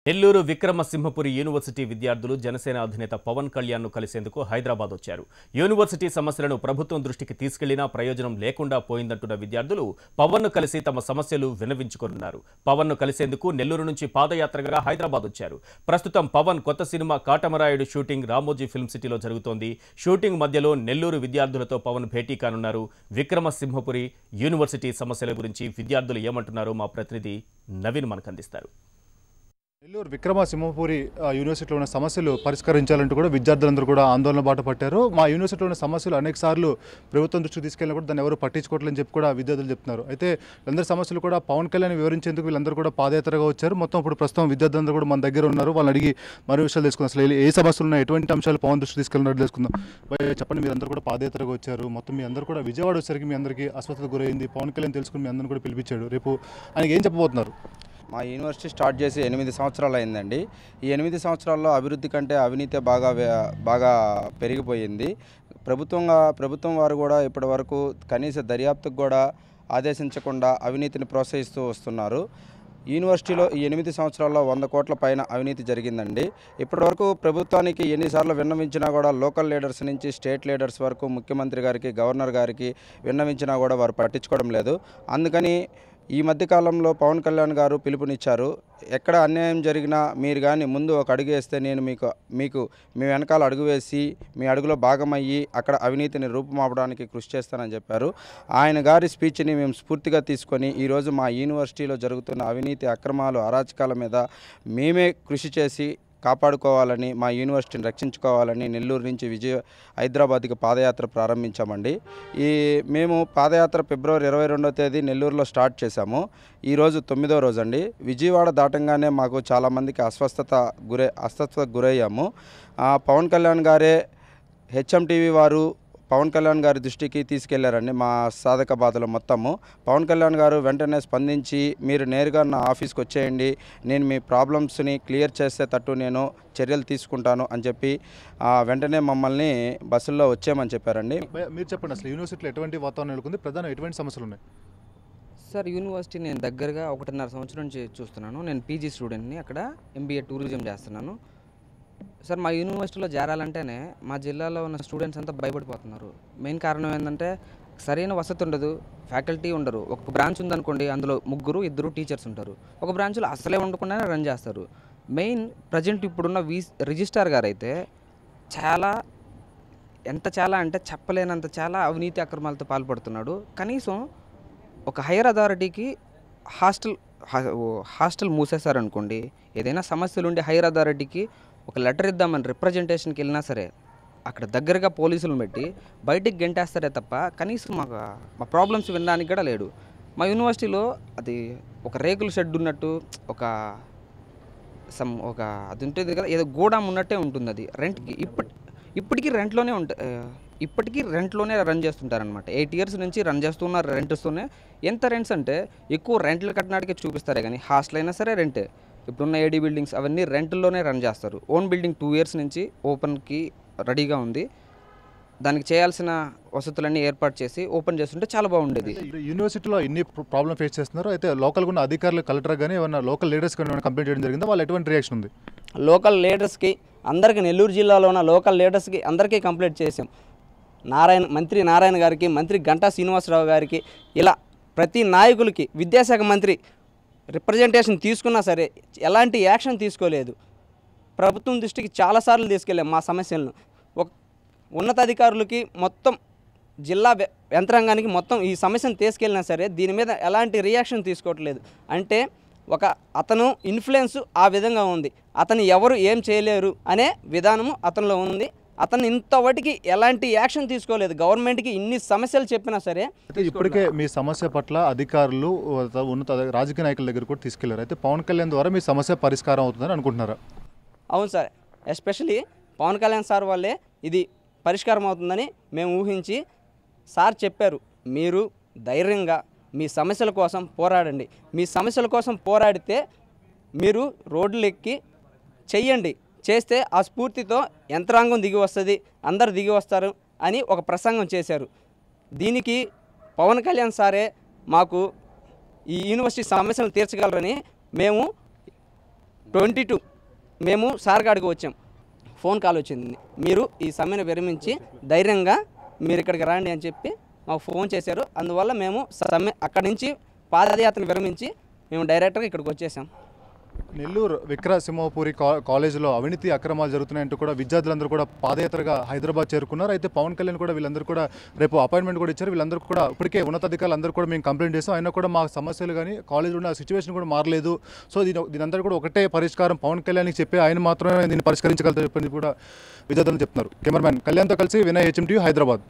Nellore Vikrama Simhapuri university విద్యార్థులు జనసేన అధినేత పవన్ కళ్యాణ్ను కలిసేందుకు హైదరాబాద్ వచ్చారు. యూనివర్సిటీ సమస్యలను ప్రభుత్వం దృష్టికి తీసుకెళ్లినా ప్రయోజనం లేకుండా పోయిందంటున్న విద్యార్థులు పవన్ను కలిసి తమ సమస్యలు విన్నవించుకున్నారు. పవన్ను కలిసేందుకు నెల్లూరు నుంచి పాదయాత్రగా హైదరాబాద్ వచ్చారు. ప్రస్తుతం పవన్ కొత్త cinema Katamarayudu shooting Ramoji film సిటీలో జరుగుతోంది. షూటింగ్ మధ్యలో నెల్లూరు విద్యార్థులతో పవన్ భేటీ కానున్నారు. విక్రమసింహపురి యూనివర్సిటీ సమస్యల గురించి విద్యార్థులు ఏమంటున్నారో మా ప్రతినిధి నవీన్ మనకు అందిస్తారు. నెల్లూరు విక్రమసింహపురి యూనివర్సిటీలో ఉన్న సమస్యలు పరిష్కరించాలంటూ కూడా విద్యార్థులందరూ కూడా ఆందోళన బాట పట్టారు. మా యూనివర్సిటీలో ఉన్న సమస్యలు అనేక సార్లు ప్రభుత్వం దృష్టికి తీసుకెళ్ళినా కూడా దాన్ని ఎవరు పట్టించుకోవట్లేదని చెప్పి కూడా విద్యార్థులు చెప్తున్నారు. అయితే వీళ్ళందరి సమస్యలు కూడా పవన్ కళ్యాణ్ వివరించేందుకు వీళ్ళందరూ కూడా పాదయాత్రగా వచ్చారు. మొత్తం ఇప్పుడు ప్రస్తుతం విద్యార్థులందరూ కూడా మన దగ్గర ఉన్నారు. వాళ్ళని అడిగి మరో విషయాలు తెలుసుకుందాం. అసలు ఏ సమస్యలు ఉన్నాయి, ఎటువంటి అంశాలు పవన్ దృష్టికి తీసుకెళ్ళినట్టు తెలుసుకుందాం. చెప్పండి, మీరందరూ కూడా పాదయాత్రగా వచ్చారు. మొత్తం మీ అందరూ కూడా విజయవాడ వచ్చేసరికి మీ అందరికీ అస్వస్థత గురైంది. పవన్ కళ్యాణ్ తెలుసుకుని మీ అందరిని కూడా పిలిపించాడు. రేపు ఆయనకి ఏం చెప్పబోతున్నారు? మా యూనివర్సిటీ స్టార్ట్ చేసి 8 సంవత్సరాలు అయిందండి. ఈ 8 సంవత్సరాల్లో అభివృద్ధి కంటే అవినీతి బాగా పెరిగిపోయింది. ప్రభుత్వం వారు కూడా ఇప్పటి వరకు కనీస దర్యాప్తుకు కూడా ఆదేశించకుండా అవినీతిని ప్రోత్సహిస్తూ వస్తున్నారు. యూనివర్సిటీలో ఈ 8 సంవత్సరాల్లో 100 కోట్ల పైన అవినీతి జరిగిందండి. ఇప్పటివరకు ప్రభుత్వానికి ఎన్నిసార్లు విన్నవించినా కూడా లోకల్ లీడర్స్ నుంచి స్టేట్ లీడర్స్ వరకు ముఖ్యమంత్రి గారికి, గవర్నర్ గారికి విన్నవించినా కూడా వారు పట్టించుకోవడం లేదు. అందుకని ఈ మధ్యకాలంలో పవన్ కళ్యాణ్ గారు పిలుపునిచ్చారు. ఎక్కడ అన్యాయం జరిగినా మీరు కానీ ముందు ఒక అడుగు వేస్తే నేను మీకు మీ వెనకాల అడుగు వేసి మీ అడుగులో భాగమయ్యి అక్కడ అవినీతిని రూపుమాపడానికి కృషి చేస్తానని చెప్పారు. ఆయన గారి స్పీచ్ని మేము స్ఫూర్తిగా తీసుకొని ఈరోజు మా యూనివర్సిటీలో జరుగుతున్న అవినీతి, అక్రమాలు, అరాచకాల మీద మేమే కృషి చేసి కాపాడుకోవాలని, మా యూనివర్సిటీని రక్షించుకోవాలని నెల్లూరు నుంచి హైదరాబాద్కి పాదయాత్ర ప్రారంభించామండి. మేము పాదయాత్ర ఫిబ్రవరి 22వ తేదీ నెల్లూరులో స్టార్ట్ చేశాము. ఈరోజు 9వ రోజు అండి. విజయవాడ దాటంగానే మాకు చాలామందికి అస్వస్థతకు గురయ్యాము. పవన్ కళ్యాణ్ గారే హెచ్ఎంటీవీ వారు పవన్ కళ్యాణ్ గారి దృష్టికి తీసుకెళ్లారండి మా సాధక బాధలు మొత్తము. పవన్ కళ్యాణ్ గారు వెంటనే స్పందించి మీరు నేరుగా నా ఆఫీస్కి వచ్చేయండి, నేను మీ ప్రాబ్లమ్స్ని క్లియర్ చేసేటట్టు నేను చర్యలు తీసుకుంటాను అని చెప్పి వెంటనే మమ్మల్ని బస్సుల్లో వచ్చేయమని చెప్పారండి. మీరు చెప్పండి, అసలు యూనివర్సిటీలో ఎటువంటి వాతావరణం నెలకొంది, ప్రధాన ఎటువంటి సమస్యలు ఉన్నాయి? సార్, యూనివర్సిటీ నేను దగ్గరగా 1.5 సంవత్సరం నుంచి చూస్తున్నాను. నేను పీజీ స్టూడెంట్ని, అక్కడ ఎంబీఏ టూరిజం చేస్తున్నాను. సార్, మా యూనివర్సిటీలో చేరాలంటేనే మా జిల్లాలో ఉన్న స్టూడెంట్స్ అంతా భయపడిపోతున్నారు. మెయిన్ కారణం ఏంటంటే సరైన వసతి ఉండదు, ఫ్యాకల్టీ ఉండరు. ఒక బ్రాంచ్ ఉందనుకోండి, అందులో 3-2 టీచర్స్ ఉంటారు. ఒక బ్రాంచ్లో అసలే ఉండకుండానే రన్ చేస్తారు. మెయిన్ ప్రజెంట్ ఇప్పుడున్న రిజిస్ట్రార్ గారు అయితే చాలా అంటే చెప్పలేనంత చాలా అవినీతి అక్రమాలతో పాల్పడుతున్నాడు. కనీసం ఒక హైయర్ అథారిటీకి హాస్టల్ మూసేశారనుకోండి, ఏదైనా సమస్యలు ఉండి హైయర్ అథారిటీకి ఒక లెటర్ ఇద్దామని రిప్రజెంటేషన్కి వెళ్ళినా సరే అక్కడ దగ్గరగా పోలీసులను పెట్టి బయటికి గెంటేస్తారే తప్ప కనీసం మా ప్రాబ్లమ్స్ వినడానికి కూడా లేడు. మా యూనివర్సిటీలో అది ఒక రేకుల షెడ్ ఉన్నట్టు ఒక అది ఉంటుంది కదా, ఏదో గోడాం ఉన్నట్టే ఉంటుంది. అది రెంట్కి ఇప్పటికీ రెంట్లోనే రన్ చేస్తుంటారనమాట. 8 years నుంచి రన్ చేస్తున్నారు రెంట్స్తోనే. ఎంత రెంట్స్ అంటే ఎక్కువ రెంట్లు కట్టడానికి చూపిస్తారే కానీ హాస్టల్ అయినా సరే రెంటే. ఇప్పుడున్న ఏడీ బిల్డింగ్స్ అవన్నీ రెంట్లోనే రన్ చేస్తారు. ఓన్ బిల్డింగ్ 2 years నుంచి ఓపెన్కి రెడీగా ఉంది. దానికి చేయాల్సిన వసతులన్నీ ఏర్పాటు చేసి ఓపెన్ చేస్తుంటే చాలా బాగుండేది. యూనివర్సిటీలో ఇన్ని ప్రాబ్లం ఫేస్ చేస్తున్నారు. అయితే లోకల్గా ఉన్న అధికారులు, కలెక్టర్ కానీ ఏమన్నా లోకల్ లీడర్స్ కానీ కంప్లైంట్ చేయడం జరిగిందా? వాళ్ళు ఎటువంటి రియాక్షన్ ఉంది? లోకల్ లీడర్స్కి అందరికీ, నెల్లూరు జిల్లాలో ఉన్న లోకల్ లీడర్స్కి అందరికీ కంప్లైంట్ చేసాం. మంత్రి నారాయణ గారికి, మంత్రి గంటా శ్రీనివాసరావు గారికి, ఇలా ప్రతి నాయకులకి, విద్యాశాఖ మంత్రి రిప్రజెంటేషన్ తీసుకున్నా సరే ఎలాంటి యాక్షన్ తీసుకోలేదు. ప్రభుత్వం దృష్టికి చాలాసార్లు తీసుకెళ్ళాం మా సమస్యలను. ఉన్నతాధికారులకి, మొత్తం జిల్లా యంత్రాంగానికి మొత్తం ఈ సమస్యను తీసుకెళ్ళినా సరే దీని మీద ఎలాంటి రియాక్షన్ తీసుకోవట్లేదు. అంటే అతను ఇన్ఫ్లుయెన్స్ ఆ విధంగా ఉంది. అతను ఎవరు ఏం చేయలేరు అనే విధానము అతనిలో ఉంది. అతను ఇంతవరకు ఎలాంటి యాక్షన్ తీసుకోలేదు. గవర్నమెంట్కి ఇన్ని సమస్యలు చెప్పినా సరే. అయితే ఇప్పటికే మీ సమస్య పట్ల అధికారులు, ఉన్నత రాజకీయ నాయకుల దగ్గర కూడా తీసుకెళ్లారు. అయితే పవన్ కళ్యాణ్ ద్వారా మీ సమస్య పరిష్కారం అవుతుందని అనుకుంటున్నారా? అవును sir, especially Pawan Kalyan sir వల్లే ఇది పరిష్కారం అవుతుందని మేము ఊహించి సార్ చెప్పారు, మీరు ధైర్యంగా మీ సమస్యల కోసం పోరాడండి. మీ సమస్యల కోసం పోరాడితే మీరు రోడ్లు ఎక్కి చెయ్యండి, చేస్తే ఆ స్ఫూర్తితో యంత్రాంగం దిగి వస్తుంది, అందరు దిగి వస్తారు అని ఒక ప్రసంగం చేశారు. దీనికి పవన్ కళ్యాణ్ సారే మాకు ఈ యూనివర్సిటీ సమస్యలను తీర్చగలరని మేము 22 మేము సార్ కాడికి వచ్చాం. ఫోన్ కాల్ వచ్చింది, మీరు ఈ సమ్మెను విరమించి ధైర్యంగా మీరు ఇక్కడికి రండి అని చెప్పి మాకు ఫోన్ చేశారు. అందువల్ల మేము సమ్మె అక్కడి నుంచి పాదయాత్రను విరమించి మేము డైరెక్ట్గా ఇక్కడికి వచ్చేసాం. నెల్లూరు విక్రమసింహపురి కాలేజీలో అవినీతి అక్రమాలు జరుగుతున్నాయంటూ కూడా విద్యార్థులందరూ కూడా పాదయాత్రగా హైదరాబాద్ చేరుకున్నారు. అయితే పవన్ కళ్యాణ్ కూడా వీళ్ళందరూ కూడా రేపు అపాయింట్మెంట్ కూడా ఇచ్చారు. వీళ్ళందరూ కూడా ఇప్పటికే ఉన్నతాధికారులు అందరూ కూడా మేము కంప్లైంట్ చేస్తాం, అయినా కూడా మా సమస్యలు కానీ కాలేజీలో ఉన్న సిచ్యువేషన్ కూడా మారలేదు. సో దీనందరూ కూడా ఒకటే పరిష్కారం పవన్ కళ్యాణ్కి చెప్పి ఆయన మాత్రమే దీన్ని పరిష్కరించగలుగుతారు చెప్పని కూడా విద్యార్థులు చెప్తున్నారు. కెమెరామ్యాన్ కళ్యాణ్తో కలిసి వినయ్, HMTV, హైదరాబాద్.